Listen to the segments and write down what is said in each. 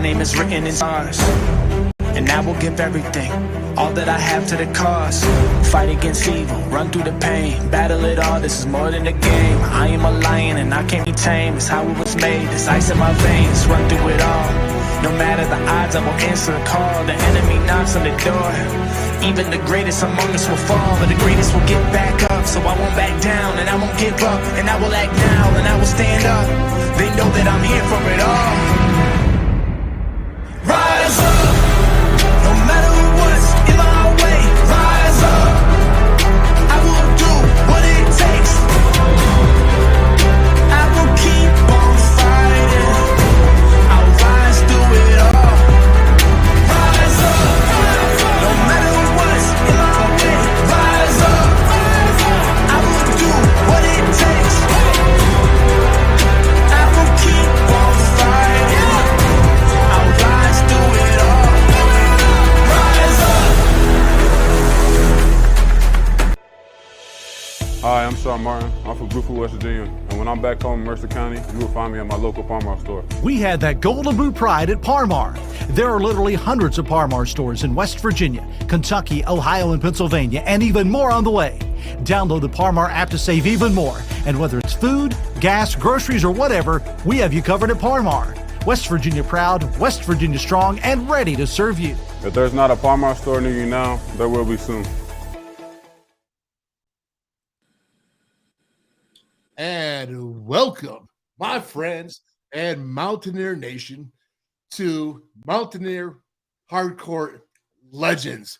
name is written in stars. And I will give everything, all that I have to the cause. Fight against evil, run through the pain, battle it all, this is more than a game. I am a lion and I can't be tamed, it's how it was made, this ice in my veins, run through it all. No matter the odds, I will answer a call. The enemy knocks on the door. Even the greatest among us will fall, but the greatest will get back up. So I won't back down, and I won't give up, and I will act now, and I will stand up. They know that I'm here for it all. Rise up, no matter what's in my way. Rise up, I will do what it takes. I will keep on fighting. I'll rise through it all. Rise up, no matter what's in my way. Rise up, I will do what it takes. I will keep on fighting. I'll rise through it all. Rise up. Hi, I'm Sean Martin. I'm from Bruford, West Virginia. And when I'm back home in Mercer County, you will find me at my local Palmar store. We had that Golden Boot pride at Palmar. There are literally hundreds of Palmar stores in West Virginia, Kentucky, Ohio, and Pennsylvania, and even more on the way. Download the Palmar app to save even more. And whether it's food, gas, groceries, or whatever, we have you covered at Palmar. West Virginia proud, West Virginia strong, and ready to serve you. If there's not a Palmar store near you now, there will be soon. And welcome, my friends and Mountaineer Nation, to Mountaineer Hardcourt Legends.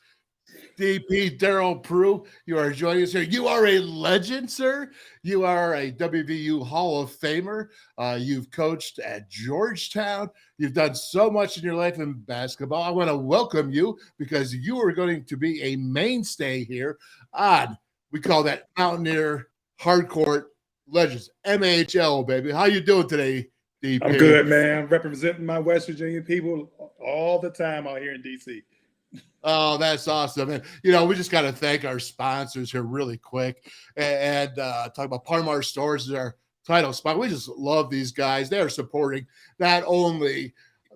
DP Darryl Prue, you are joining us here. You are a legend, sir. You are a WVU Hall of Famer. You've coached at Georgetown. You've done so much in your life in basketball. I want to welcome you because you are going to be a mainstay here on, we call that Mountaineer Hardcourt Legends, MHL, baby. How you doing today, DP? I'm good, man. I'm representing my West Virginia people all the time out here in D.C. Oh, that's awesome. And, you know, we just got to thank our sponsors here really quick and talk about Palmar Stores is our title sponsor. We just love these guys. They're supporting not only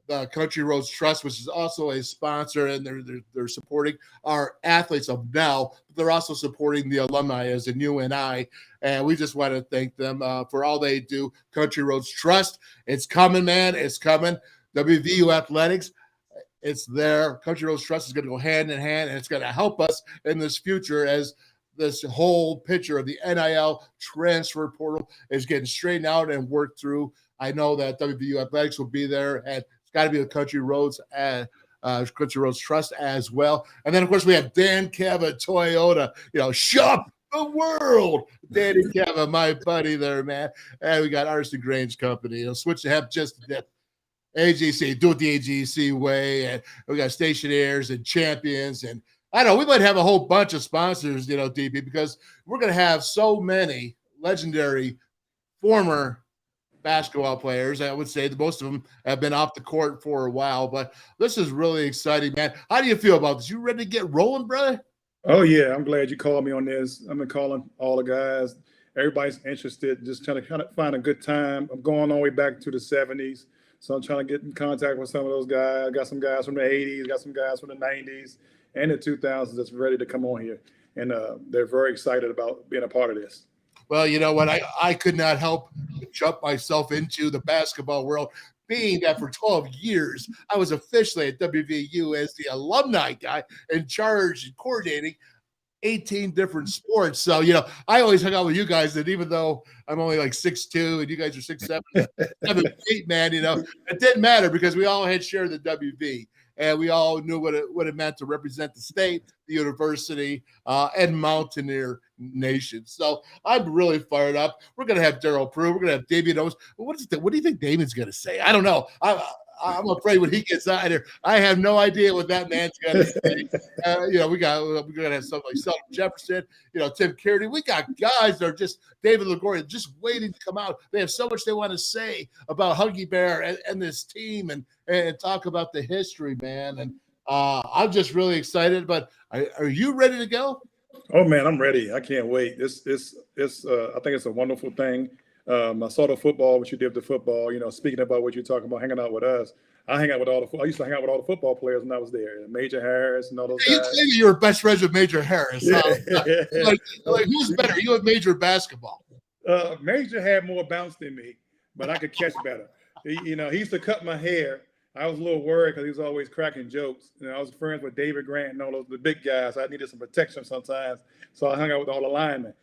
the Country Roads Trust, which is also a sponsor, and they're supporting our athletes of now, but they're also supporting the alumni as in you and I. And we just want to thank them for all they do. Country Roads Trust, it's coming, man. It's coming. WVU Athletics, it's there. Country Roads Trust is going to go hand in hand, and it's going to help us in this future as this whole picture of the NIL transfer portal is getting straightened out and worked through. I know that WVU Athletics will be there, and it's got to be the Country Roads and Country Roads Trust as well. And then, of course, we have Dan Cava Toyota, shop the world. Danny Cava, my buddy there, man. And we got Artisan Grange Company. Switch the hemp just a bit. AGC, do it the AGC way. And we got Stationaires and Champions. And I don't know, we might have a whole bunch of sponsors, DP, because we're going to have so many legendary former basketball players. I would say that most of them have been off the court for a while, but this is really exciting, man. How do you feel about this? You ready to get rolling, brother? Oh, yeah. I'm glad you called me on this. I've been calling all the guys. Everybody's interested, just trying to kind of find a good time. I'm going all the way back to the 70s. So I'm trying to get in contact with some of those guys. I got some guys from the 80s, got some guys from the 90s and the 2000s that's ready to come on here. And they're very excited about being a part of this. Well, you know what? I could not help but jump myself into the basketball world, being that for 12 years, I was officially at WVU as the alumni guy in charge and coordinating 18 different sports. So, I always hung out with you guys, and even though I'm only like 6'2", and you guys are 6'7", 7'8", man, it didn't matter because we all had shared the WV, and we all knew what it meant to represent the state, the university, and Mountaineer Nation. So I'm really fired up. We're going to have Darryl Prue. We're going to have David Owens. What do you think David's going to say? I don't know. I'm afraid when he gets out of here, I have no idea what that man's going to say. We're going to have somebody like Seldon Jefferson, Tim Kearney. We got guys that are just David LaGoria just waiting to come out. They have so much they want to say about Huggy Bear and this team and talk about the history, man. And I'm just really excited. But are you ready to go? Oh man, I'm ready. I can't wait. This I think it's a wonderful thing. I saw the football, what you did with the football, speaking about what you're talking about, hanging out with us. I used to hang out with all the football players when I was there. Major Harris and all those You guys. claim you were best friends with Major Harris. Yeah. Like who's better, you and Major basketball? Major had more bounce than me, but I could catch better. He used to cut my hair. I was a little worried because he was always cracking jokes. I was friends with David Grant and all the big guys. I needed some protection sometimes, so I hung out with all the linemen.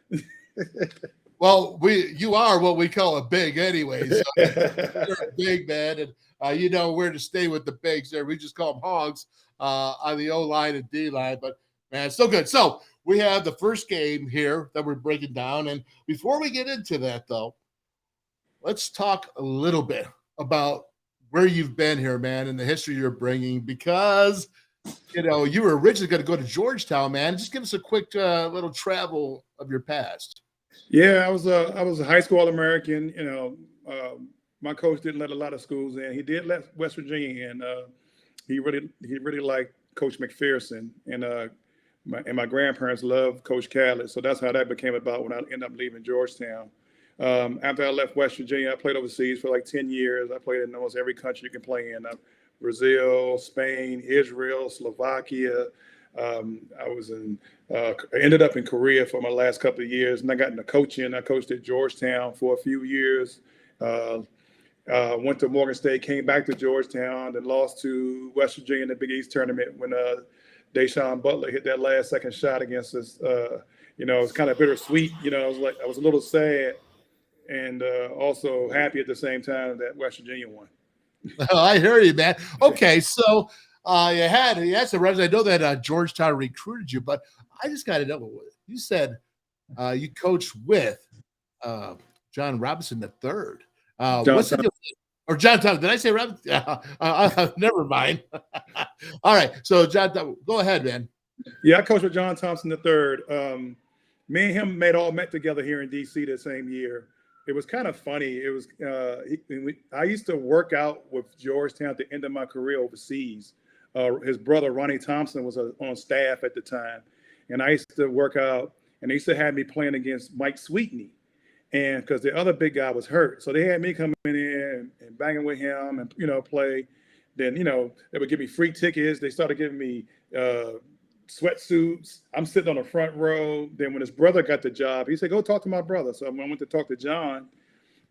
Well, you are what we call a big anyways. You're a big man, and you know where to stay with the bigs there. We just call them hogs on the O-line and D-line, but man, so good. So we have the first game here that we're breaking down, and before we get into that, though, let's talk a little bit about where you've been here, man, and the history you're bringing, because you were originally going to go to Georgetown, man. Just give us a quick little travel of your past. Yeah, I was a high school All-American. My coach didn't let a lot of schools in. He did let West Virginia in. He really liked Coach McPherson, and my grandparents loved Coach Catlett. So that's how that became about when I ended up leaving Georgetown. After I left West Virginia, I played overseas for like 10 years. I played in almost every country you can play in: Brazil, Spain, Israel, Slovakia. I ended up in Korea for my last couple of years, and I got into coaching. I coached at Georgetown for a few years. Went to Morgan State, came back to Georgetown, and lost to West Virginia in the Big East tournament when Deshaun Butler hit that last second shot against us. It was kind of bittersweet. I was a little sad and also happy at the same time that West Virginia won. I hear you, man. Okay, so you had some reps. I know that Georgetown recruited you, but I just got to know. You said you coached with John Robinson III. What's the deal? Or John Thompson? Did I say Robinson? Never mind. All right, so John, go ahead, man. Yeah, I coached with John Thompson III. Me and him met together here in D.C. the same year. It was kind of funny. It was I used to work out with Georgetown at the end of my career overseas. His brother Ronnie Thompson was on staff at the time, and I used to work out, and they used to have me playing against Mike Sweetney, and because the other big guy was hurt, so they had me coming in and banging with him and play. Then they would give me free tickets. They started giving me sweatsuits. I'm sitting on the front row. Then when his brother got the job, he said, "Go talk to my brother." So I went to talk to John, and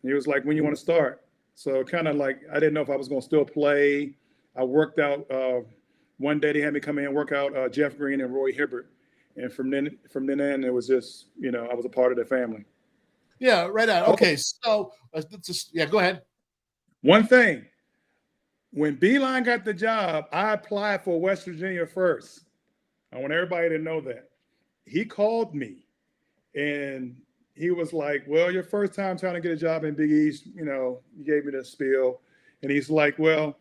he was like, "When you want to start?" So kind of like I didn't know if I was going to still play. I worked out. One day they had me come in and work out Jeff Green and Roy Hibbert, and from then on, it was just I was a part of the family. Yeah, right on. Okay, so go ahead. One thing, when Beeline got the job, I applied for West Virginia first. I want everybody to know that. He called me, and he was like, "Well, your first time trying to get a job in Big East, you gave me the spiel," and he's like, "Well,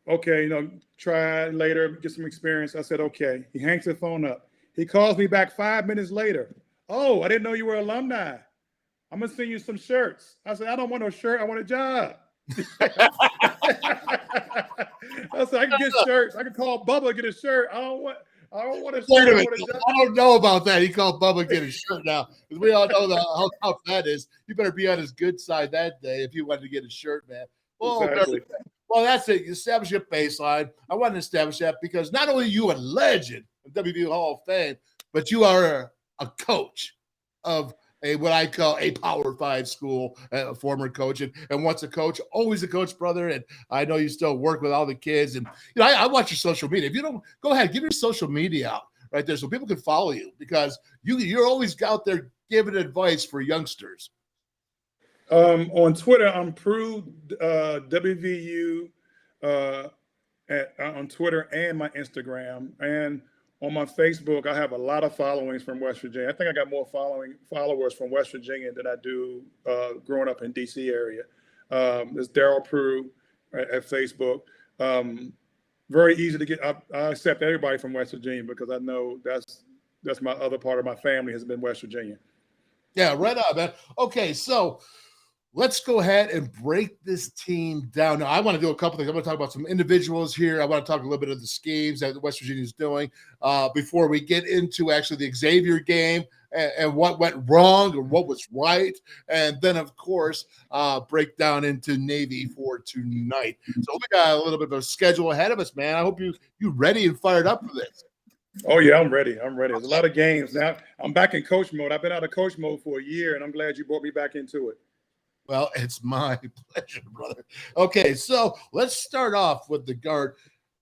okay, try it later, get some experience." I said, "Okay." He hangs the phone up. He calls me back 5 minutes later. "Oh, I didn't know you were alumni. I'm going to send you some shirts." I said, "I don't want no shirt. I want a job." I said, "I can get shirts. I can call Bubba and get a shirt. I don't want a shirt. Wait a minute. I don't know about that. He called Bubba and get a shirt now, because we all know how tough that is. You better be on his good side that day if you wanted to get a shirt, man. Exactly. Well, that's it. You establish your baseline. I want to establish that because not only are you a legend of WVU Hall of Fame, but you are a coach of what I call a Power 5 school, a former coach, and once a coach, always a coach, brother. And I know you still work with all the kids. And I watch your social media. If you don't, go ahead, give your social media out right there so people can follow you, because you're always out there giving advice for youngsters. On Twitter, I'm Prue WVU on Twitter and my Instagram, and on my Facebook, I have a lot of followings from West Virginia. I think I got more followers from West Virginia than I do growing up in DC area. There's Darryl Prue at Facebook. Very easy to get. I accept everybody from West Virginia because I know that's my other part of my family has been West Virginia. Yeah, right on, man. Okay, so let's go ahead and break this team down. Now, I want to do a couple things. I'm going to talk about some individuals here. I want to talk a little bit of the schemes that West Virginia is doing before we get into actually the Xavier game and what went wrong or what was right. And then, of course, break down into Navy for tonight. So we got a little bit of a schedule ahead of us, man. I hope you ready and fired up for this. Oh, yeah, I'm ready. There's a lot of games. Now, I'm back in coach mode. I've been out of coach mode for a year, and I'm glad you brought me back into it. Well, it's my pleasure, brother. Okay, so let's start off with the guard,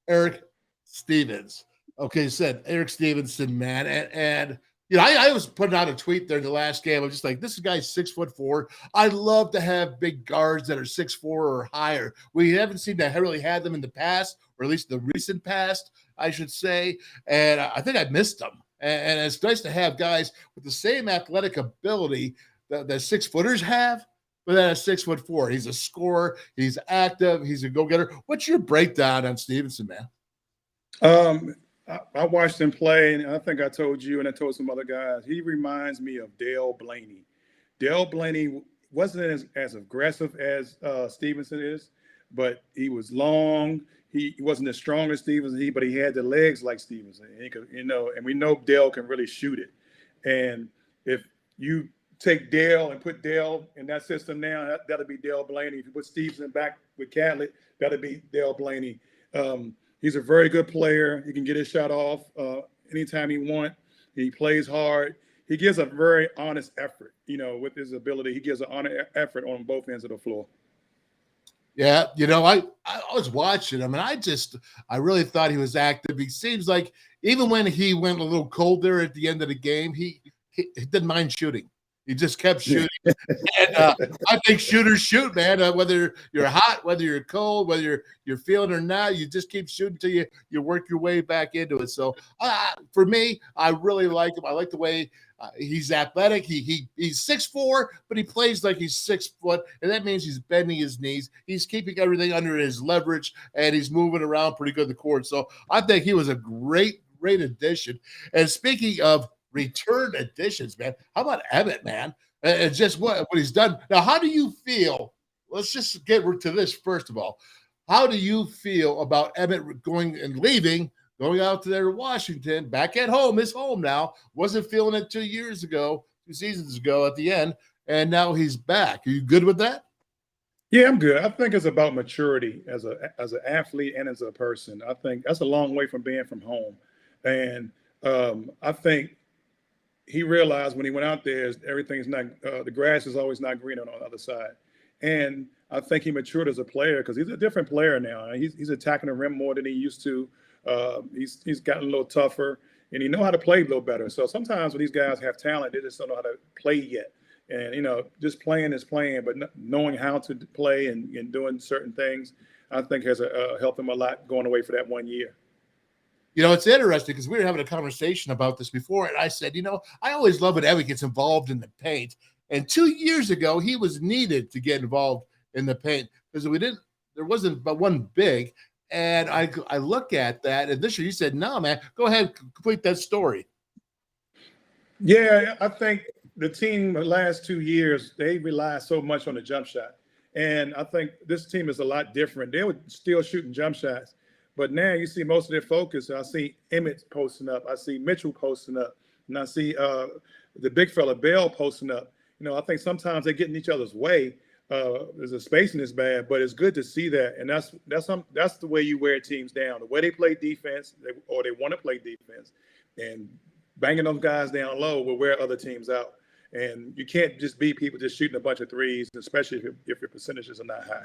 Eric Stevens. Okay, said Eric Stevenson, man. And you know, I was putting out a tweet there in the last game. I'm just like, this guy's 6'4". I love to have big guards that are 6'4" or higher. We haven't seen that really had them in the past, or at least the recent past, I should say. And I think I missed them. And it's nice to have guys with the same athletic ability that 6-footers have, but then at 6'4". He's a scorer, he's active, he's a go-getter. What's your breakdown on Stevenson, man? I watched him play, and I think I told you and I told some other guys, he reminds me of Dale Blaney. Dale Blaney wasn't as aggressive as Stevenson is, but he was long. He wasn't as strong as Stevenson, but he had the legs like Stevenson. And he could, and we know Dale can really shoot it. And if you take Dale and put Dale in that system now, that'll be Dale Blaney. If you put Stevenson back with Catlett, that'll be Dale Blaney. He's a very good player. He can get his shot off anytime he wants. He plays hard. He gives a very honest effort, with his ability. He gives an honest effort on both ends of the floor. Yeah, I was watching him, and I really thought he was active. He seems like even when he went a little colder at the end of the game, he didn't mind shooting. He just kept shooting. And I think shooters shoot, man. Whether you're hot, whether you're cold, whether you're feeling it or not, you just keep shooting until you work your way back into it. So for me, I really like him. I like the way he's athletic. He's 6'4", but he plays like he's 6 foot, and that means he's bending his knees. He's keeping everything under his leverage, and he's moving around pretty good in the court. So I think he was a great addition. And speaking of return additions, man, how about Emmett, man? And just what he's done. Now, how do you feel? Let's just get to this first of all. How do you feel about Emmett going out to there to Washington, back at home, his home now, wasn't feeling it 2 seasons ago at the end, and now he's back. Are you good with that? Yeah, I'm good. I think it's about maturity as an athlete and as a person. I think that's a long way from being from home. And I think he realized when he went out there, everything's not the grass is always not greener on the other side. And I think he matured as a player because he's a different player now. He's attacking the rim more than he used to. He's gotten a little tougher, and he know how to play a little better. So sometimes when these guys have talent, they just don't know how to play yet. And just playing is playing, but knowing how to play and doing certain things, I think has helped him a lot going away for that 1 year. It's interesting because we were having a conversation about this before, and I said, I always love when Emmett gets involved in the paint. And 2 years ago, he was needed to get involved in the paint because there wasn't but one big. And I look at that, and this year you said, no, man, go ahead, complete that story. Yeah, I think the team the last 2 years, they rely so much on the jump shot. And I think this team is a lot different. They were still shooting jump shots. But now you see most of their focus. I see Emmett posting up. I see Mitchell posting up. And I see the big fella, Bell, posting up. I think sometimes they get in each other's way. There's a spacing is bad, but it's good to see that. And that's the way you wear teams down. The way they play defense, or they want to play defense. And banging those guys down low will wear other teams out. And you can't just beat people just shooting a bunch of threes, especially if your percentages are not high.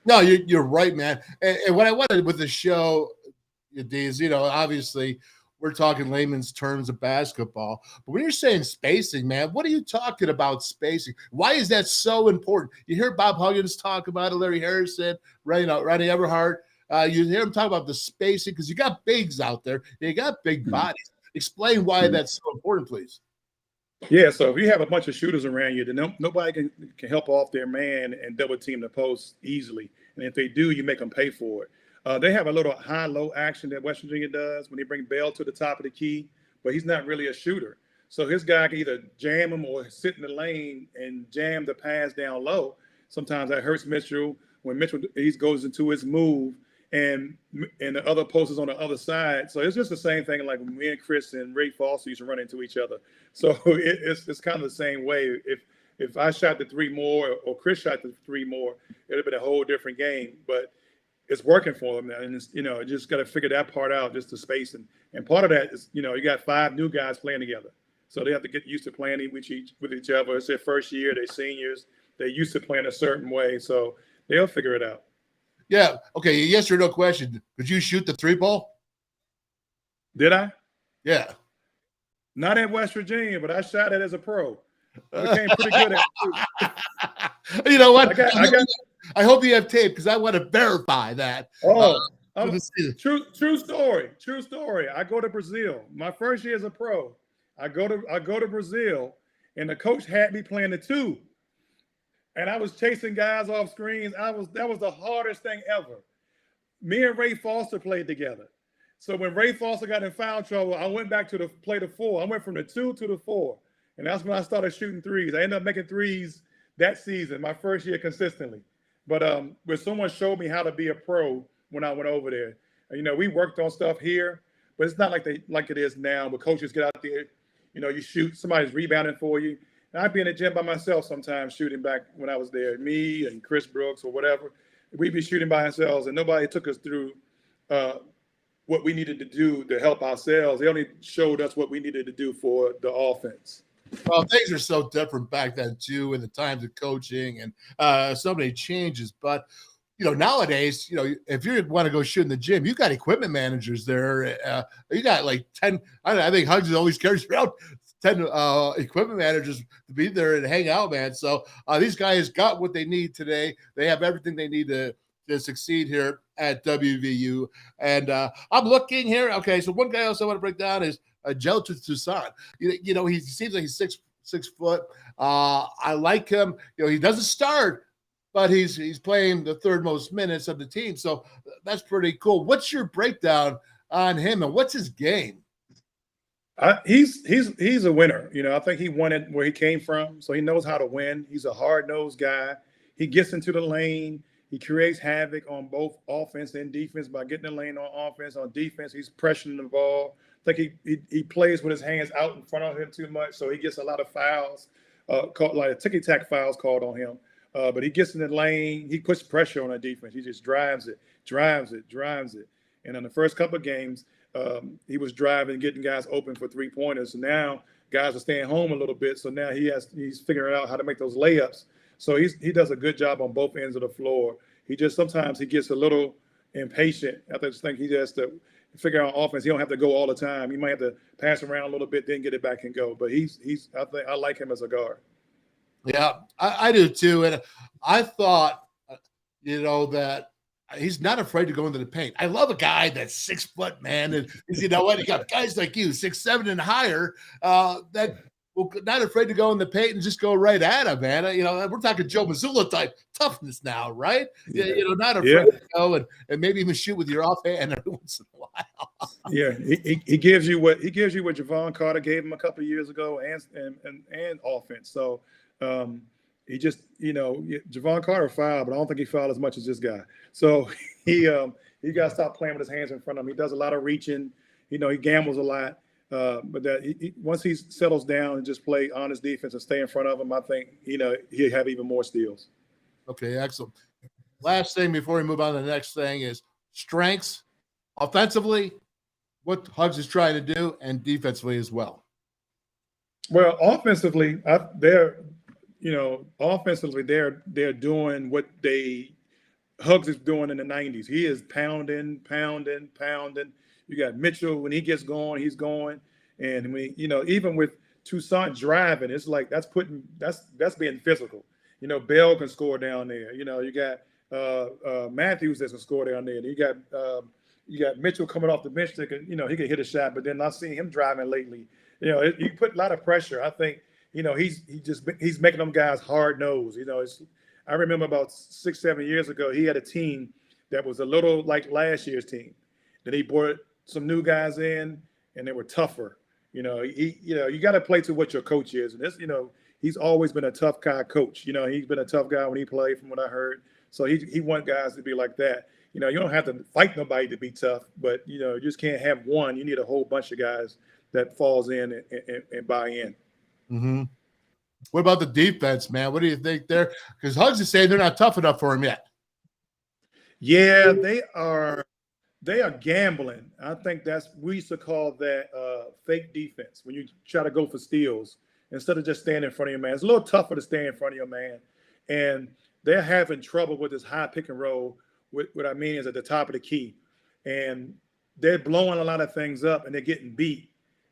No, you're right, man. And what I wanted with the show, D, is, obviously we're talking layman's terms of basketball. But when you're saying spacing, man, what are you talking about spacing? Why is that so important? You hear Bob Huggins talk about it, Larry Harrison, Ronnie Everhart. You hear him talk about the spacing because you got bigs out there. You got big bodies. Explain why that's so important, please. Yeah, so if you have a bunch of shooters around you, then nobody can help off their man and double team the post easily. And if they do, you make them pay for it. They have a little high-low action that West Virginia does when they bring Bell to the top of the key, but he's not really a shooter. So his guy can either jam him or sit in the lane and jam the pass down low. Sometimes that hurts Mitchell. When Mitchell he goes into his move and the other post is on the other side. So it's just the same thing. Like me and Chris and Ray Foster used to run into each other. So it's kind of the same way. If I shot the three more or Chris shot the three more, it'd have been a whole different game. But it's working for them now, and it's, just got to figure that part out, just the spacing. And part of that is, you got 5 new guys playing together, so they have to get used to playing with each other. It's their first year, they're seniors, they're used to playing a certain way, so they'll figure it out. Yeah. Okay. Yes or no question. Could you shoot the 3-ball? Did I? Yeah. Not at West Virginia, but I shot it as a pro. I became pretty good at it too. You know what? I I hope you have tape because I want to verify that. True story. True story. I go to Brazil. My first year as a pro. I go to Brazil, and the coach had me playing the 2. And I was chasing guys off screens. That was the hardest thing ever. Me and Ray Foster played together. So when Ray Foster got in foul trouble, I went back to play the 4. I went from the 2 to the 4. And that's when I started shooting threes. I ended up making threes that season, my first year consistently. But when someone showed me how to be a pro when I went over there, we worked on stuff here, but it's not like it is now. But coaches get out there, you shoot, somebody's rebounding for you. And I'd be in the gym by myself sometimes shooting back when I was there. Me and Chris Brooks or whatever, we'd be shooting by ourselves, and nobody took us through what we needed to do to help ourselves. They only showed us what we needed to do for the offense. Well, things are so different back then too, in the times of coaching and so many changes. But nowadays, if you want to go shoot in the gym, you got equipment managers there. You got like 10. I think Hugs always carries around 10 equipment managers to be there and hang out, man. So these guys got what they need today. They have everything they need to succeed here at WVU. And I'm looking here. Okay, so one guy else I want to break down is Joe Toussaint. He seems like he's six foot. I like him. He doesn't start, but he's playing the 3rd most minutes of the team. So that's pretty cool. What's your breakdown on him, and what's his game? He's a winner. I think he won it where he came from, so he knows how to win. He's a hard-nosed guy. He gets into the lane. He creates havoc on both offense and defense by getting the lane on offense. On defense, he's pressuring the ball. I think he plays with his hands out in front of him too much, so he gets a lot of fouls, called like ticky-tack fouls called on him. But he gets in the lane. He puts pressure on the defense. He just drives it. And in the first couple of games, he was driving, getting guys open for 3-pointers. And now guys are staying home a little bit, so now he's figuring out how to make those layups. So he does a good job on both ends of the floor. Sometimes he gets a little impatient. I just think he has to figure out offense. He don't have to go all the time. He might have to pass around a little bit, then get it back and go. But I like him as a guard. Yeah, I do too. And I thought, that he's not afraid to go into the paint. I love a guy that's 6 foot, man. And you know what? You got guys like you, 6'7" and higher, that not afraid to go in the paint and just go right at him, man. We're talking Joe Mazzulla type toughness now, right? Yeah. Not afraid to go and maybe even shoot with your offhand every once in a while. Yeah, he gives you what Javon Carter gave him a couple of years ago, and offense. So he just, Javon Carter fouled, but I don't think he fouled as much as this guy. So he got to stop playing with his hands in front of him. He does a lot of reaching. He gambles a lot. But that once he settles down and just play honest defense and stay in front of him, I think he'll have even more steals. Okay, excellent. Last thing before we move on to the next thing is strengths offensively, what Hugs is trying to do, and defensively as well. Well, offensively, they're doing what Hugs is doing in the 90s. He is pounding. You got Mitchell, when he gets going, he's going. And even with Toussaint driving, it's like that's being physical. Bell can score down there. You got Matthews that can score down there. You got Mitchell coming off the bench that can, he can hit a shot, but then I've seen him driving lately. You put a lot of pressure. I think, he's making them guys hard nosed. I remember about 6-7 years ago, he had a team that was a little like last year's team. Then he brought some new guys in, and they were tougher. You got to play to what your coach is, and this, he's always been a tough guy coach. He's been a tough guy when he played, from what I heard. So he wants guys to be like that. you don't have to fight nobody to be tough, but you just can't have one. You need a whole bunch of guys that falls in and buy in. Mm-hmm. What about the defense, man? What do you think there? Because Hugs is saying they're not tough enough for him yet. Yeah, they are gambling. I think we used to call that fake defense, when you try to go for steals instead of just standing in front of your man. It's a little tougher to stand in front of your man. And they're having trouble with this high pick and roll. What I mean is at the top of the key. And they're blowing a lot of things up and they're getting beat.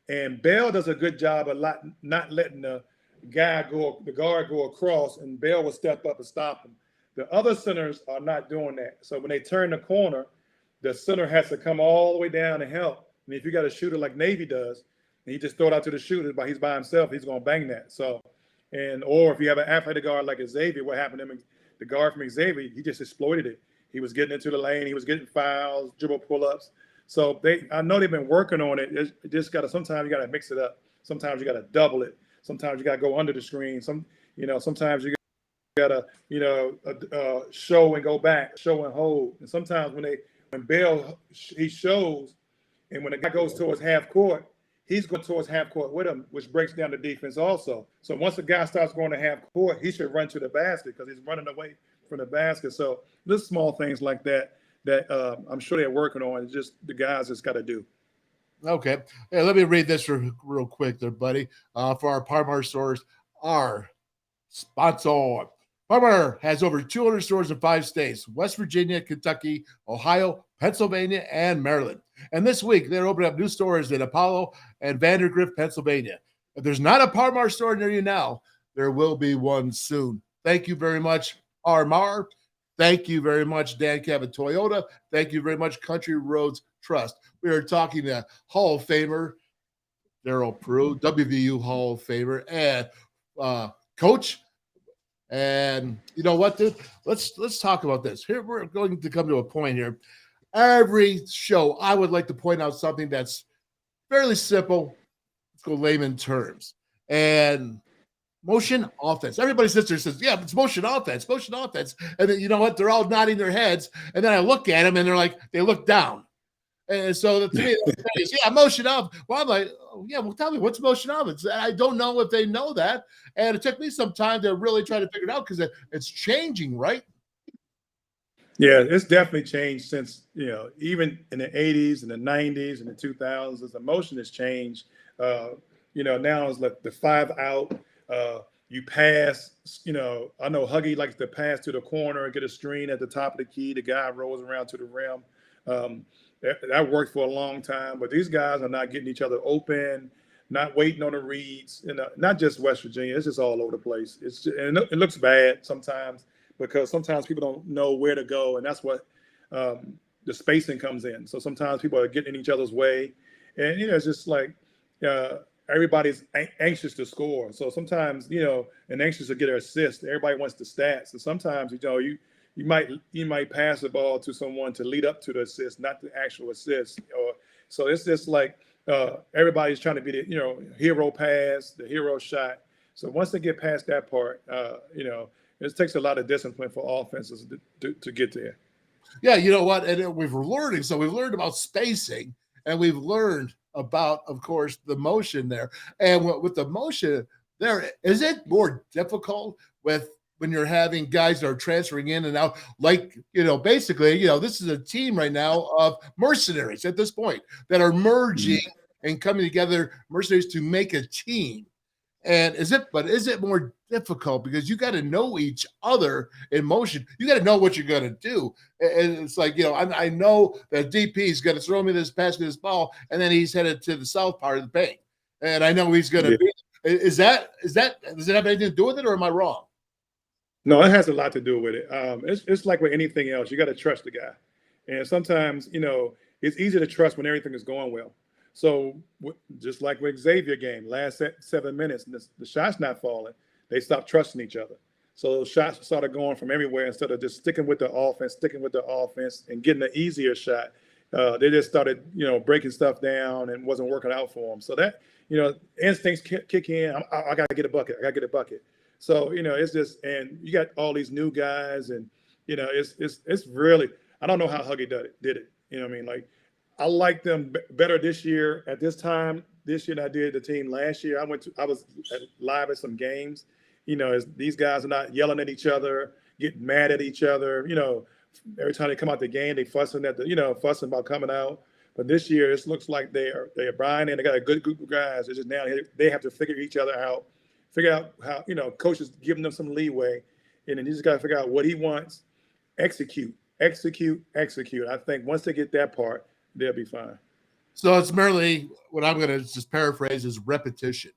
And Bell does a good job of not letting the guard go across, and Bell will step up and stop him. The other centers are not doing that. So when they turn the corner, the center has to come all the way down and help. And if you got a shooter like Navy does, and he just throw it out to the shooter, but he's by himself, he's going to bang that. So, or if you have an athletic guard like Xavier, what happened to him? The guard from Xavier, he just exploited it. He was getting into the lane, he was getting fouls, dribble pull-ups. So I know they've been working on it. It just sometimes you got to mix it up. Sometimes you got to double it. Sometimes you got to go under the screen. Sometimes you got to, show and go back, show and hold. And sometimes when Bell, he shows, and when the guy goes towards half court, he's going towards half court with him, which breaks down the defense also. So once the guy starts going to half court, he should run to the basket because he's running away from the basket. So little small things like that I'm sure they're working on. It's just the guys just got to do. Okay. Hey, let me read this real quick there, buddy. For our Parmar stores, our sponsor. Parmar has over 200 stores in 5 states: West Virginia, Kentucky, Ohio, Pennsylvania, and Maryland. And this week, they're opening up new stores in Apollo and Vandergrift, Pennsylvania. If there's not a Parmar store near you now, there will be one soon. Thank you very much, Parmar. Thank you very much, Dan Cabot Toyota. Thank you very much, Country Roads Trust. We are talking to Hall of Famer Darryl Prue, WVU Hall of Famer, and coach. And you know what, dude? Let's talk about this. Here we're going to come to a point here. Every show, I would like to point out something that's fairly simple. Let's go layman terms. And motion offense. Everybody sits there and says, yeah, it's motion offense, motion offense. And then you know what? They're all nodding their heads. And then I look at them and they're like, they look down. And so to me, is, yeah, motion off. Well, I'm like, oh, yeah, well, tell me what's motion offense. I don't know if they know that. And it took me some time to really try to figure it out because it's changing, right? Yeah, it's definitely changed since, even in the 80s and the 90s and the 2000s, the motion has changed. Now it's like the 5 out. You pass, I know Huggy likes to pass to the corner and get a screen at the top of the key. The guy rolls around to the rim. That worked for a long time, but these guys are not getting each other open, not waiting on the reads, not just West Virginia. It's just all over the place. It looks bad sometimes because sometimes people don't know where to go, and that's what the spacing comes in. So sometimes people are getting in each other's way, and it's just like everybody's anxious to score. So sometimes and anxious to get an assist. Everybody wants the stats, and sometimes you might pass the ball to someone to lead up to the assist, not the actual assist. So it's just like everybody's trying to be the hero pass, the hero shot. So once they get past that part, it takes a lot of discipline for offenses to get there. Yeah, you know what? And we've learned about spacing, and we've learned about, of course, the motion there. And with the motion there, is it more difficult when you're having guys that are transferring in and out, like, basically, this is a team right now of mercenaries at this point that are merging and coming together, mercenaries to make a team. And is it more difficult because you got to know each other in motion? You got to know what you're going to do. And it's like, I know that DP is going to throw me this, pass me this ball, and then he's headed to the south part of the paint. And I know he's going to be. Does it have anything to do with it, or am I wrong? No, it has a lot to do with it. It's like with anything else. You got to trust the guy. And sometimes, it's easy to trust when everything is going well. So just like with Xavier game, last 7 minutes, and the shot's not falling, they stopped trusting each other. So those shots started going from everywhere instead of just sticking with the offense, and getting an easier shot. They just started, breaking stuff down and wasn't working out for them. So that, instincts kick in. I got to get a bucket. So, it's just, and you got all these new guys, and, it's really, I don't know how Huggy did it. You know what I mean? Like, I like them better this year at this time this year than I did the team last year. I was live at some games. You know, as these guys are not yelling at each other, getting mad at each other. You know, every time they come out the game, they fussing fussing about coming out. But this year, it looks like they are buying in. They got a good group of guys. It's just now they have to figure each other out, figure out how, coaches giving them some leeway, and then you just got to figure out what he wants, execute. I think once they get that part, they'll be fine. So it's merely what I'm going to just paraphrase is repetition.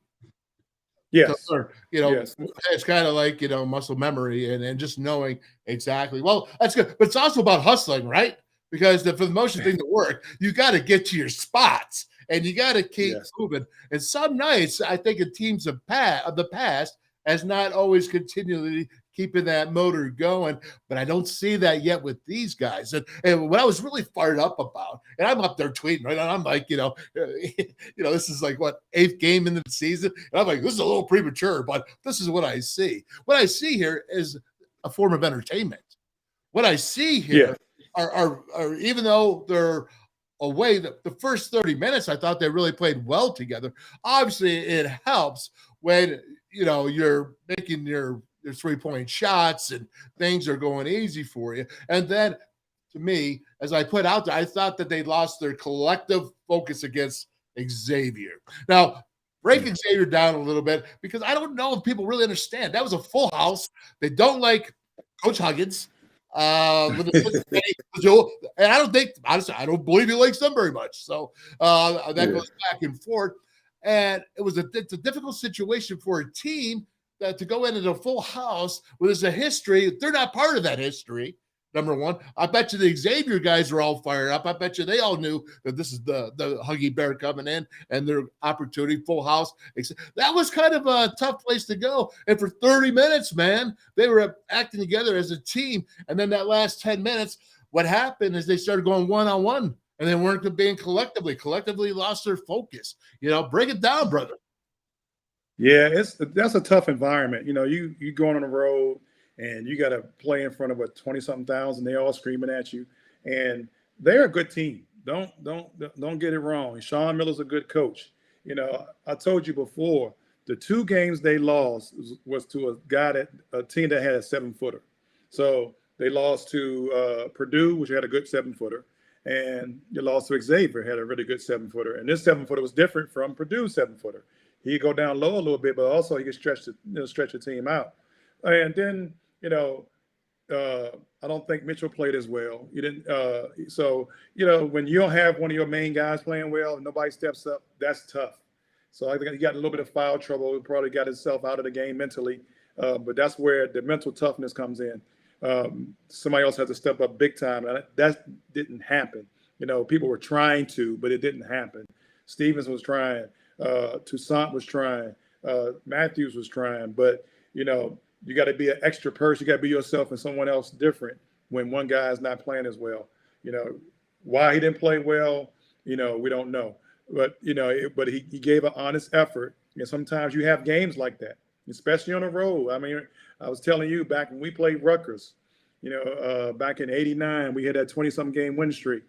Yes. So, yes. It's kind of like, muscle memory and just knowing exactly. Well, that's good. But it's also about hustling, right? Because for the motion thing to work, you got to get to your spots and you got to keep moving. And some nights, I think in teams of the past has not always continually keeping that motor going, but I don't see that yet with these guys. And what I was really fired up about, and I'm up there tweeting, right? And I'm like, this is like what, 8th game into the season, and I'm like, this is a little premature, but this is what I see. What I see here is a form of entertainment. What I see here are even though they're away, the first 30 minutes, I thought they really played well together. Obviously, it helps when you're making your 3-point shots and things are going easy for you. And then, to me, as I put out there, I thought that they lost their collective focus against Xavier. Now, break Xavier down a little bit, because I don't know if people really understand. That was a full house. They don't like Coach Huggins. And I don't think, honestly, I don't believe he likes them very much. So that goes back and forth. And it's a difficult situation for a team that to go into a full house where there's a history. They're not part of that history. Number one, I bet you the Xavier guys are all fired up. I bet you they all knew that this is the Huggy Bear coming in and their opportunity, full house. That was kind of a tough place to go. And for 30 minutes, man, they were acting together as a team. And then that last 10 minutes, what happened is they started going one-on-one, and they weren't being collectively lost their focus. Break it down, brother. Yeah, that's a tough environment. You going on the road and you got to play in front of 20-something thousand. They all screaming at you, and they're a good team. Don't get it wrong. Sean Miller's a good coach. I told you before, the 2 games they lost was to a team that had a 7-footer. So they lost to Purdue, which had a good 7-footer, and you lost to Xavier, had a really good 7-footer. And this 7-footer was different from Purdue's 7-footer. He could go down low a little bit, but also he could stretch the team out. And then, I don't think Mitchell played as well. He didn't. So when you don't have one of your main guys playing well and nobody steps up, that's tough. So I think he got a little bit of foul trouble. He probably got himself out of the game mentally. But that's where the mental toughness comes in. Somebody else has to step up big time. And that didn't happen. People were trying to, but it didn't happen. Stevens was trying. Toussaint was trying. Matthews was trying. But, you got to be an extra person. You got to be yourself and someone else different when one guy is not playing as well. Why he didn't play well, we don't know. But, but he gave an honest effort. And sometimes you have games like that, especially on the road. I mean, I was telling you back when we played Rutgers, back in '89, we had that 20-something game win streak.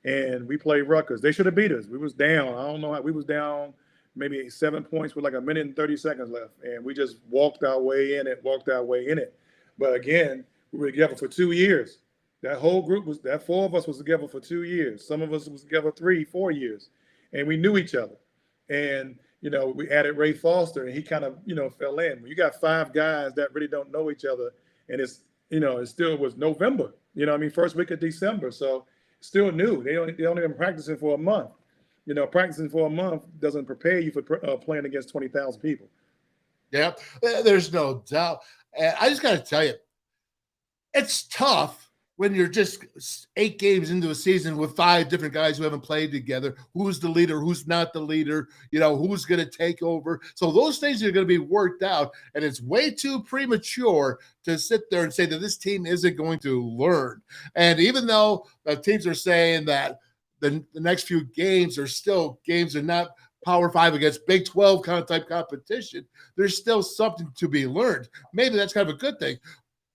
And we played Rutgers. They should have beat us. We was down. I don't know how. We was down maybe 7 points with like 1 minute and 30 seconds left. And we just walked our way in it. But again, we were together for 2 years. That whole group that 4 of us was together for 2 years. Some of us was together 3-4 years. And we knew each other. And, we added Ray Foster, and he kind of, fell in. When you got 5 guys that really don't know each other, and it's, it still was November, first week of December. So still new. They only been practicing for a month. Practicing for a month doesn't prepare you for playing against 20,000 people. Yeah, there's no doubt. And I just got to tell you, it's tough when you're just 8 games into a season with 5 different guys who haven't played together. Who's the leader? Who's not the leader? Who's going to take over? So those things are going to be worked out. And it's way too premature to sit there and say that this team isn't going to learn. And even though the teams are saying that the next few games are still games are not Power 5 against Big 12 kind of type competition, there's still something to be learned. Maybe that's kind of a good thing.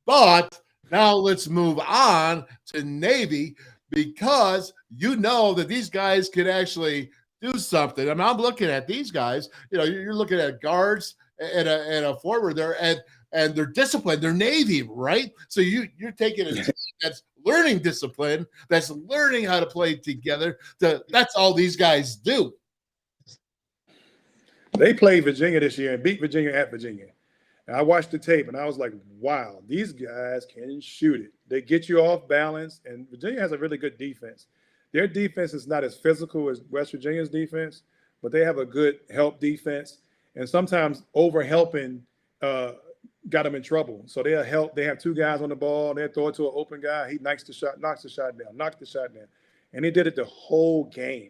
But Now let's move on to Navy, because you know that these guys can actually do something. I mean, I'm looking at these guys. You know, you're looking at guards and a forward there, and they're disciplined. They're Navy, right? So you're taking a team that's learning discipline, that's learning how to play together. That's all these guys do. They played Virginia this year and beat Virginia at Virginia. And I watched the tape and I was like, wow, these guys can shoot it. They get you off balance, and Virginia has a really good defense. Their defense is not as physical as West Virginia's defense, but they have a good help defense. And sometimes over helping got them in trouble. So they'll help. They have two guys on the ball. They'll throw it to an open guy. He knocks the shot down. And he did it the whole game.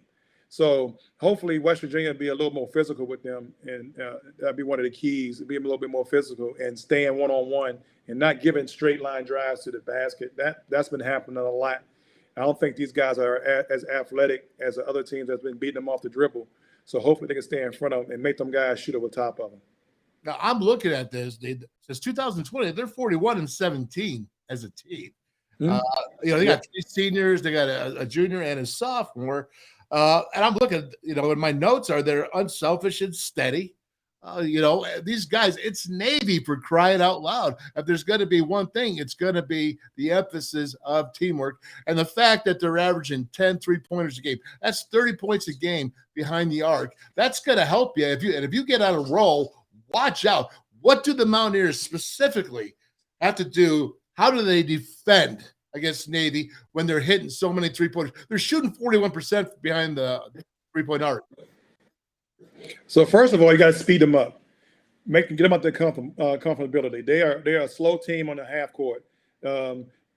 So hopefully West Virginia will be a little more physical with them, and that'll be one of the keys, to be a little bit more physical and staying one-on-one and not giving straight line drives to the basket. That's been happening a lot. I don't think these guys are as athletic as the other teams that's been beating them off the dribble. So hopefully they can stay in front of them and make them guys shoot over top of them. Now I'm looking at this. Since 2020, they're 41-17 as a team. Mm-hmm. They got three seniors, they got a junior and a sophomore. And I'm looking, and my notes are they're unselfish and steady. These guys, it's Navy, for crying out loud. If there's going to be one thing, it's going to be the emphasis of teamwork and the fact that they're averaging 10 3-pointers a game. That's 30 points a game behind the arc. That's going to help you. If you get on a roll, watch out. What do the Mountaineers specifically have to do? How do they defend against Navy when they're hitting so many 3-pointers? They're shooting 41% behind the 3-point arc. So first of all, you got to speed them up, get them out their comfortability. They are a slow team on the half court.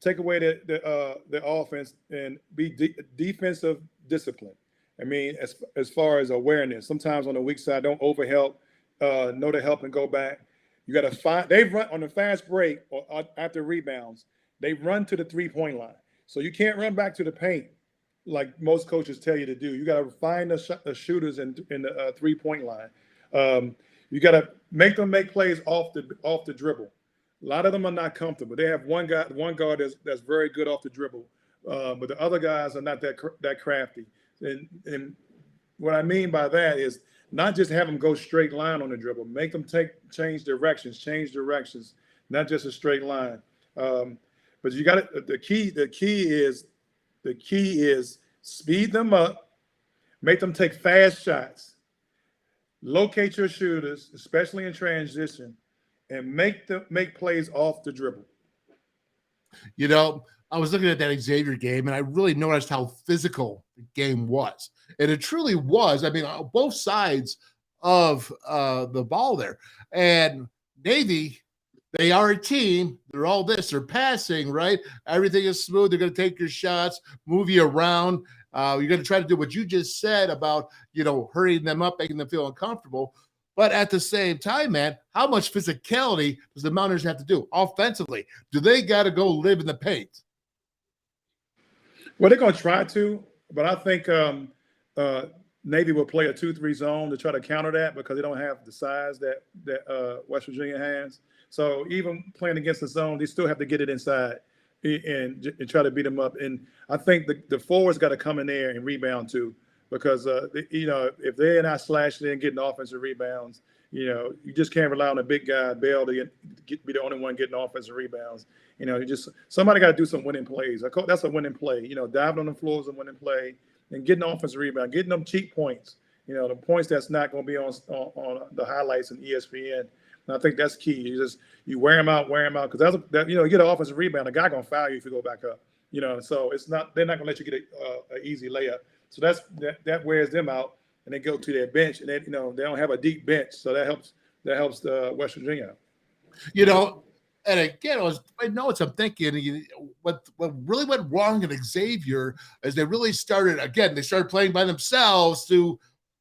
Take away the offense and be defensive discipline. I mean, as far as awareness, sometimes on the weak side, don't overhelp, know to help and go back. You got to find. They run on the fast break or after rebounds. They run to the 3-point line. So you can't run back to the paint like most coaches tell you to do. You got to find the shooters in the 3-point line. You got to make them make plays off the dribble. A lot of them are not comfortable. They have one guard that's very good off the dribble, but the other guys are not that crafty. And what I mean by that is not just have them go straight line on the dribble. Make them change directions, not just a straight line. But you got it. The key is speed them up, make them take fast shots, locate your shooters, especially in transition, and make plays off the dribble. I was looking at that Xavier game, and I really noticed how physical the game was, and it truly was. I mean, on both sides of the ball there, and Navy. They are a team. They're all this. They're passing, right? Everything is smooth. They're going to take your shots, move you around. You're going to try to do what you just said about, hurrying them up, making them feel uncomfortable. But at the same time, man, how much physicality does the Mountaineers have to do offensively? Do they got to go live in the paint? Well, they're going to try to, but I think Navy will play a 2-3 zone to try to counter that because they don't have the size that West Virginia has. So even playing against the zone, they still have to get it inside and try to beat them up. And I think the forwards got to come in there and rebound too, because if they're not slashing and getting offensive rebounds, you just can't rely on a big guy Bell to be the only one getting offensive rebounds. Somebody got to do some winning plays. That's a winning play. Diving on the floor is a winning play, and getting offensive rebound, getting them cheap points. The points that's not going to be on the highlights and ESPN. And I think that's key. You wear them out, because you get an offensive rebound, a guy gonna foul you if you go back up. So it's not, they're not gonna let you get an easy layup. So that wears them out, and they go to their bench, and they don't have a deep bench, so that helps the West Virginia. And again, I'm thinking what really went wrong at Xavier is they started playing by themselves to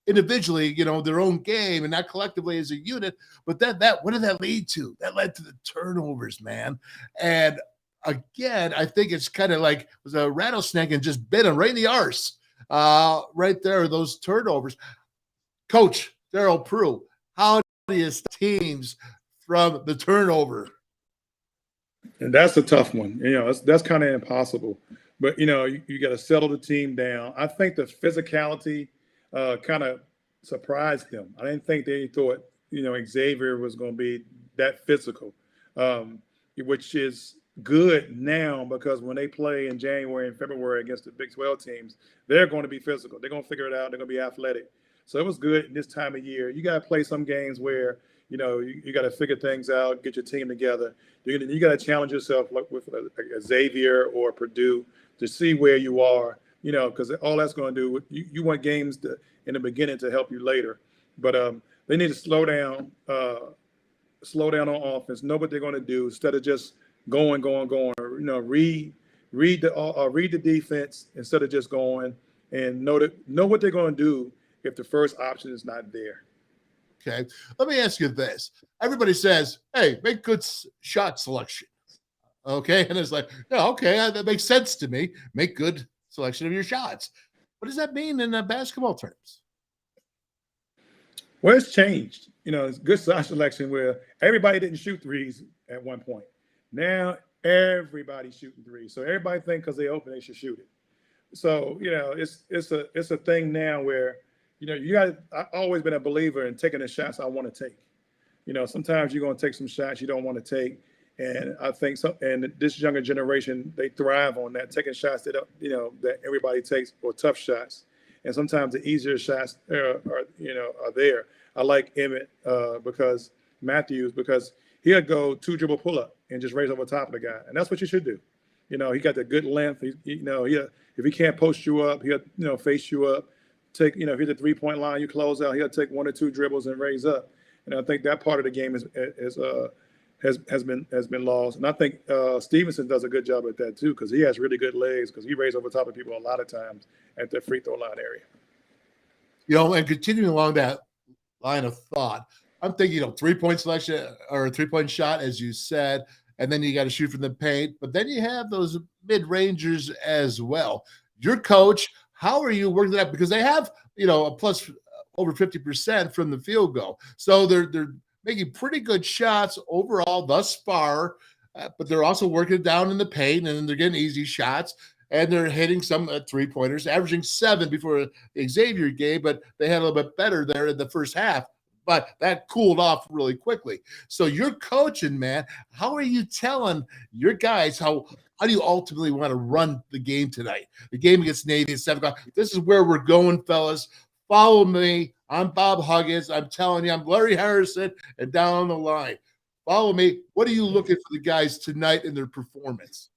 individually, their own game and not collectively as a unit. But what did that lead to? That led to the turnovers, man. And again, I think it's kind of like it was a rattlesnake and just bit him right in the arse. Right there, those turnovers. Coach Darryl Prue, how do you stop teams from the turnover? And that's a tough one. That's kind of impossible. But you got to settle the team down. I think the physicality kind of surprised them. I didn't think they thought Xavier was going to be that physical, which is good now because when they play in January and February against the Big 12 teams, they're going to be physical. They're going to figure it out. They're going to be athletic. So it was good this time of year. You got to play some games where you got to figure things out, get your team together. You got to challenge yourself like with a Xavier or Purdue to see where you are, because all that's going to do, you want games in the beginning to help you later. But they need to slow down on offense, know what they're going to do instead of just going. Read the defense instead of just going, and know what they're going to do if the first option is not there. Okay, let me ask you this. Everybody says, hey, make good shot selection. Okay, and it's like, yeah, okay, that makes sense to me. Make good selection of your shots. What does that mean in basketball terms? Well, it's changed. It's good shot selection where everybody didn't shoot threes at one point. Now everybody's shooting threes. So everybody think because they open, they should shoot it. So, it's a thing now where I've always been a believer in taking the shots I want to take. Sometimes you're going to take some shots you don't want to take. And I think and this younger generation, they thrive on that, taking shots that everybody takes, or tough shots. And sometimes the easier shots are there. I like Emmett because he'll go 2-dribble pull up and just raise over top of the guy. And that's what you should do. He got the good length. If he can't post you up, he'll face you up. Take, if you're the 3-point line, you close out, he'll take 1 or 2 dribbles and raise up. And I think that part of the game has been lost. And I think Stevenson does a good job at that too, because he has really good legs, because he raises over top of people a lot of times at the free throw line area. And continuing along that line of thought, I'm thinking, 3-point selection or a 3-point shot, as you said, and then you got to shoot from the paint, but then you have those mid-rangers as well. Your coach, how are you working that? Because they have, a plus over 50% from the field goal. So they're making pretty good shots overall thus far, but they're also working down in the paint, and they're getting easy shots, and they're hitting some 3-pointers, averaging 7 before the Xavier game, but they had a little bit better there in the first half. But that cooled off really quickly. So you're coaching, man. How are you telling your guys how do you ultimately want to run the game tonight? The game against Navy at 7 o'clock. This is where we're going, fellas. Follow me. I'm Bob Huggins. I'm telling you, I'm Larry Harrison, and down the line. Follow me. What are you looking for the guys tonight in their performance?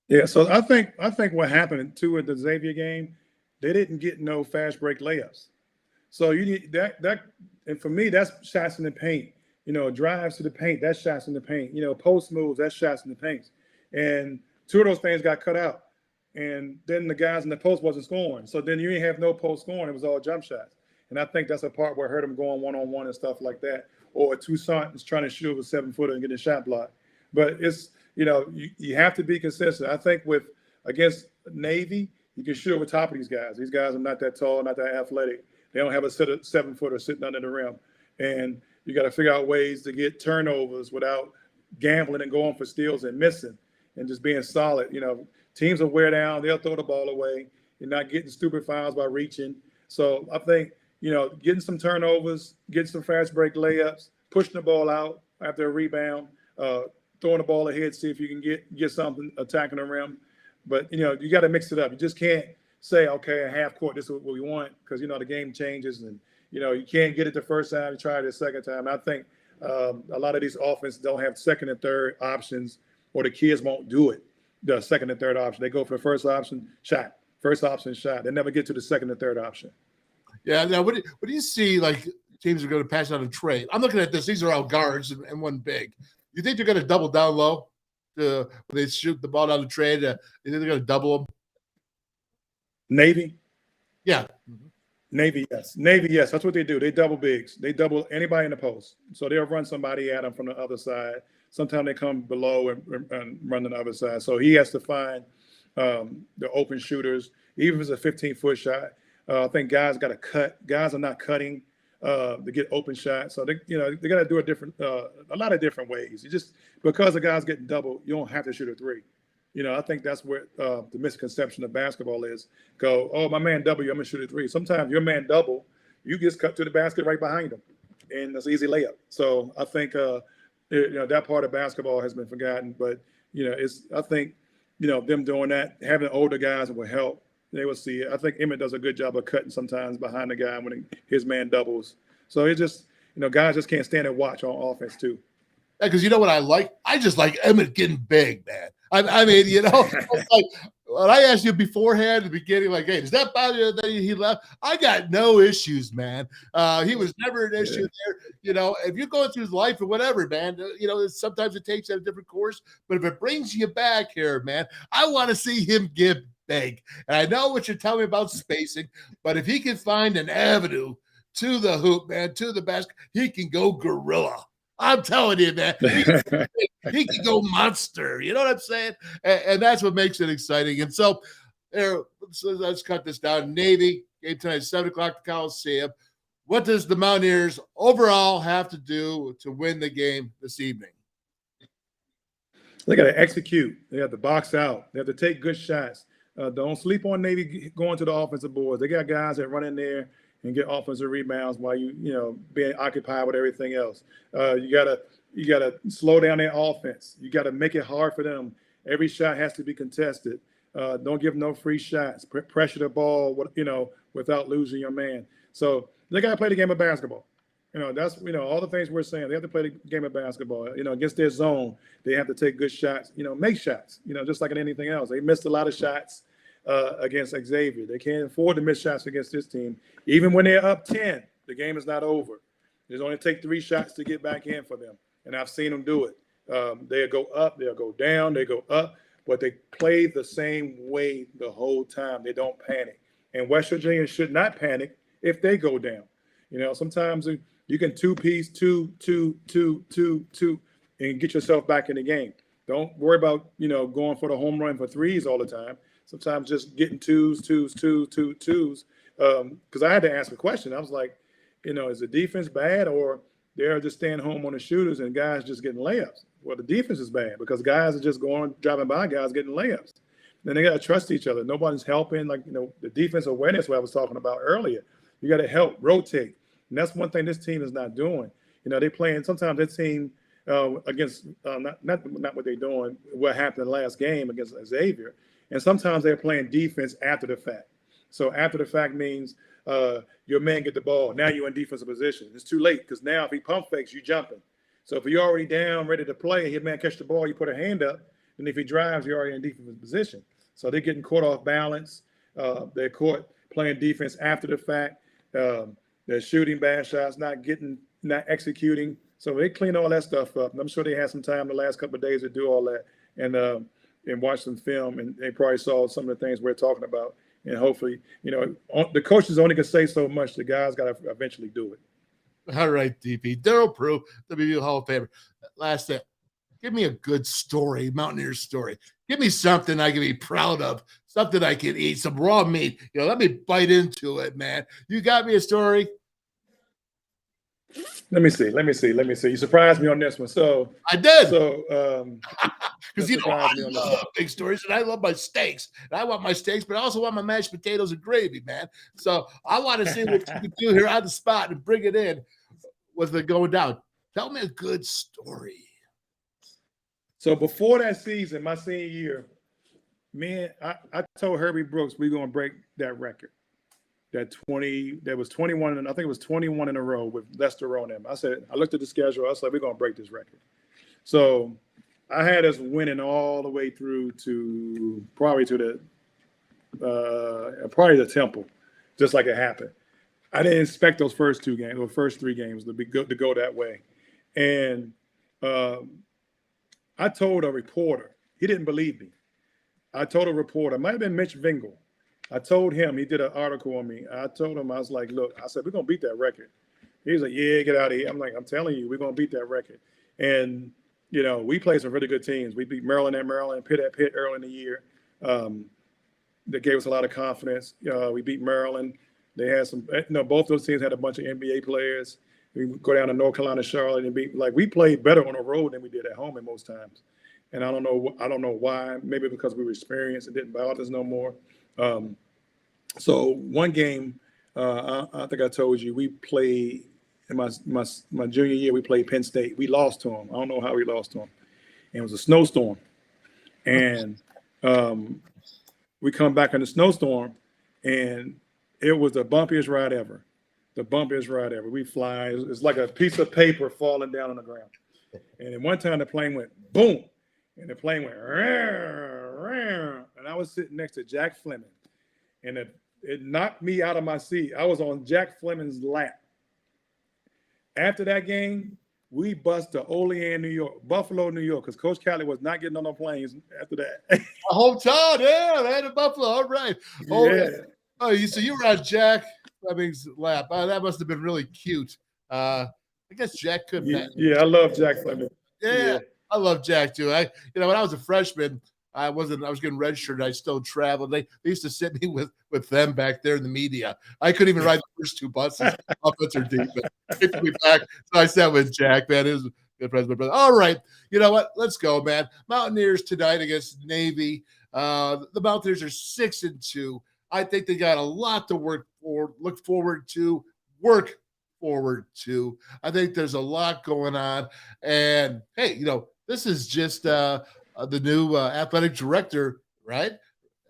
Yeah, so I think what happened too at the Xavier game, they didn't get no fast break layups. So you need that, and for me, that's shots in the paint. Drives to the paint, that's shots in the paint. Post moves, that's shots in the paint. And 2 of those things got cut out. And then the guys in the post wasn't scoring. So then you didn't have no post scoring. It was all jump shots. And I think that's a part where I heard them going one-on-one and stuff like that. Or Toussaint is trying to shoot with a 7-footer and get a shot block. But it's, you have to be consistent. I think against Navy, you can shoot over top of these guys. These guys are not that tall, not that athletic. They don't have a 7-footer sitting under the rim. And you got to figure out ways to get turnovers without gambling and going for steals and missing and just being solid. Teams will wear down. They'll throw the ball away. You're not getting stupid fouls by reaching. So I think, getting some turnovers, getting some fast break layups, pushing the ball out after a rebound, throwing the ball ahead, see if you can get something attacking the rim. But, you got to mix it up. You just can't say, okay, a half court, this is what we want, because, the game changes and, you can't get it the first time, you try it the second time. I think a lot of these offenses don't have second and third options, or the kids won't do it, the second and third option. They go for the first option, shot. First option, shot. They never get to the second and third option. Yeah, now what do you see, like, teams are going to pass out a trade? I'm looking at this. These are all guards and one big. You think they're going to double down low when they shoot the ball down the trade? You think they're going to double them? Navy? Yeah. Navy, yes. That's what they do. They double bigs. They double anybody in the post. So they'll run somebody at them from the other side. Sometimes they come below and run the other side. So he has to find the open shooters, even if it's a 15-foot shot. I think guys got to cut. Guys are not cutting to get open shots. So they got to do a lot of different ways. You just because the guy's getting double, you don't have to shoot a three. I think that's where the misconception of basketball is. Go, oh, my man double you, I'm gonna shoot a three. Sometimes your man double, you just cut to the basket right behind him, and it's an easy layup. So I think that part of basketball has been forgotten. But I think them doing that, having older guys will help. They will see it. I think Emmett does a good job of cutting sometimes behind the guy when his man doubles. So it's just guys just can't stand and watch on offense too. Yeah, because you know what I like? I just like Emmett getting big, man. I mean, like when I asked you beforehand at the beginning, like, hey, does that bother you that he left? I got no issues, man. He was never an issue there. If you're going through life or whatever, man, sometimes it takes a different course. But if it brings you back here, man, I want to see him get big. And I know what you're telling me about spacing, but if he can find an avenue to the hoop, man, to the basket, he can go gorilla. I'm telling you, man, he can go monster. You know what I'm saying? And that's what makes it exciting. And so, let's cut this down. Navy, game tonight, 7 o'clock at the Coliseum. What does the Mountaineers overall have to do to win the game this evening? They got to execute. They have to box out. They have to take good shots. Don't sleep on Navy going to the offensive boards. They got guys that run in there and get offensive rebounds while being occupied with everything else. You gotta slow down their offense. You gotta make it hard for them. Every shot has to be contested. Don't give no free shots. Pressure the ball, without losing your man. So they gotta play the game of basketball. That's all the things we're saying. They have to play the game of basketball. Against their zone, they have to take good shots. Make shots. Just like in anything else. They missed a lot of shots against Xavier. They can't afford to miss shots against this team. Even when they're up 10, the game is not over. There's only take 3 shots to get back in for them. And I've seen them do it. They'll go up, they'll go down, they go up, but they play the same way the whole time. They don't panic. And West Virginia should not panic if they go down. Sometimes you can two-piece, two, and get yourself back in the game. Don't worry about, going for the home run for threes all the time. Sometimes just getting twos. Because I had to ask a question. I was like, is the defense bad or they're just staying home on the shooters and guys just getting layups? Well, the defense is bad because guys are just driving by guys getting layups. Then they got to trust each other. Nobody's helping. Like, the defense awareness what I was talking about earlier. You got to help rotate. And that's one thing this team is not doing. They playing sometimes this team against not what they're doing, what happened in the last game against Xavier. And sometimes they're playing defense after the fact. So after the fact means your man get the ball. Now you're in defensive position. It's too late because now if he pump fakes, you jumping. So if you're already down, ready to play, his man catch the ball, you put a hand up. And if he drives, you're already in defensive position. So they're getting caught off balance. They're caught playing defense after the fact. They're shooting bad shots, not executing. So they clean all that stuff up. And I'm sure they had some time the last couple of days to do all that and watch some film. And they probably saw some of the things we're talking about. And hopefully, the coaches only can say so much. The guys got to eventually do it. All right, DP. Darryl Prue, WVU Hall of Famer. Last thing, give me a good story, Mountaineer story. Give me something I can be proud of, something I can eat, some raw meat. Let me bite into it, man. You got me a story? Let me see. You surprised me on this one. So I did. So because I love big stories and I love my steaks. And I want my steaks, but I also want my mashed potatoes and gravy, man. So I want to see what you can do here on the spot and bring it in with it going down. Tell me a good story. So before that season, my senior year, I told Herbie Brooks we're gonna break that record. That was 21, and I think it was 21 in a row with Lester on them. I looked at the schedule. I said, we're going to break this record. So I had us winning all the way through to probably the Temple, just like it happened. I didn't expect those first 3 games to go that way. And I told a reporter, he didn't believe me. I told a reporter, it might have been Mitch Vingle. I told him, he did an article on me. I told him, I was like, look, I said, we're going to beat that record. He was like, yeah, get out of here. I'm like, I'm telling you, we're going to beat that record. And, we played some really good teams. We beat Maryland at Maryland, Pitt at Pitt early in the year. That gave us a lot of confidence. We beat Maryland. They had some, both those teams had a bunch of NBA players. We would go down to North Carolina, Charlotte, and we played better on the road than we did at home in most times. And I don't know why. Maybe because we were experienced and didn't bother us no more. So one game, I think I told you, we played in my junior year. We played Penn State. We lost to them. I don't know how we lost to them. And it was a snowstorm, and we come back in the snowstorm, and it was the bumpiest ride ever. The bumpiest ride ever. We fly. It's like a piece of paper falling down on the ground. And at one time, the plane went boom, and the plane went and I was sitting next to Jack Fleming, and it knocked me out of my seat. I was on Jack Fleming's lap. After that game, we bust to Olean, New York, Buffalo, New York, because Coach Cali was not getting on no planes after that. Hometown, yeah, man, in Buffalo. All right. Oh, yeah. Oh, so you were on Jack Fleming's lap. Oh, that must have been really cute. I guess Jack could. Yeah, I love Jack Fleming. Yeah, I love Jack too. When I was a freshman, I was getting redshirted. I still traveled. They used to sit me with them back there in the media. I couldn't even ride the first two buses, offense or defense. They took me back. So I sat with Jack, man. It was a good friend, my brother. All right. You know what? Let's go, man. Mountaineers tonight against Navy. The Mountaineers are 6-2. I think they got a lot to look forward to. I think there's a lot going on. And hey, this is just the new athletic director, right?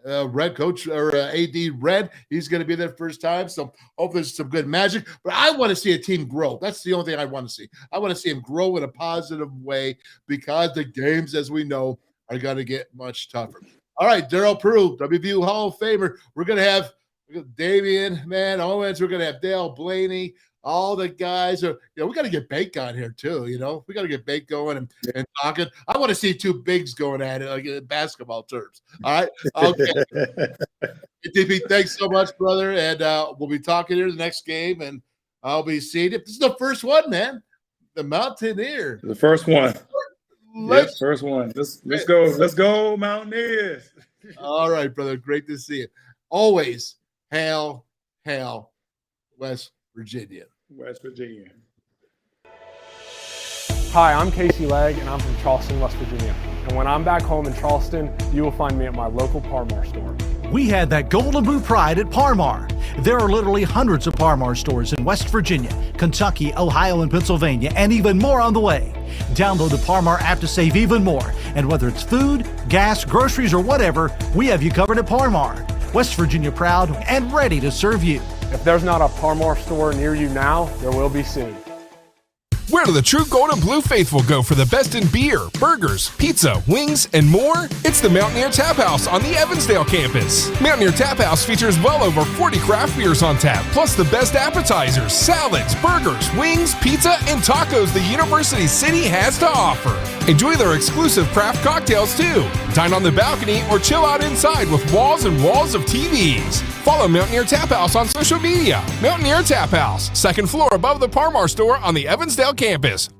Red coach or AD Red. He's going to be there first time. So hopefully there's some good magic. But I want to see a team grow. That's the only thing I want to see. I want to see him grow in a positive way because the games, as we know, are going to get much tougher. All right, Darryl Prue, WVU Hall of Famer. We're going to have Damian, Owens. We're going to have Dale Blaney. All the guys are, we got to get Bake on here too. We got to get Bake going and talking. I want to see two bigs going at it, like in basketball terms. All right. Okay. DP, thanks so much, brother. And we'll be talking here the next game, and I'll be seeing it. This is the first one, man. The Mountaineer. The first one. First one. Let's go. Let's go, Mountaineers. All right, brother. Great to see you. Always hail, West Virginia. Hi, I'm Casey Legg, and I'm from Charleston, West Virginia. And when I'm back home in Charleston, you will find me at my local Parmar store. We had that golden boot pride at Parmar. There are literally hundreds of Parmar stores in West Virginia, Kentucky, Ohio, and Pennsylvania, and even more on the way. Download the Parmar app to save even more. And whether it's food, gas, groceries, or whatever, we have you covered at Parmar. West Virginia proud and ready to serve you. If there's not a Parmar store near you now, there will be soon. Where do the true gold and blue faithful go for the best in beer, burgers, pizza, wings, and more? It's the Mountaineer Tap House on the Evansdale campus. Mountaineer Tap House features well over 40 craft beers on tap, plus the best appetizers, salads, burgers, wings, pizza, and tacos the University City has to offer. Enjoy their exclusive craft cocktails too. Dine on the balcony or chill out inside with walls and walls of TVs. Follow Mountaineer Tap House on social media. Mountaineer Tap House, second floor above the Parmar store on the Evansdale campus.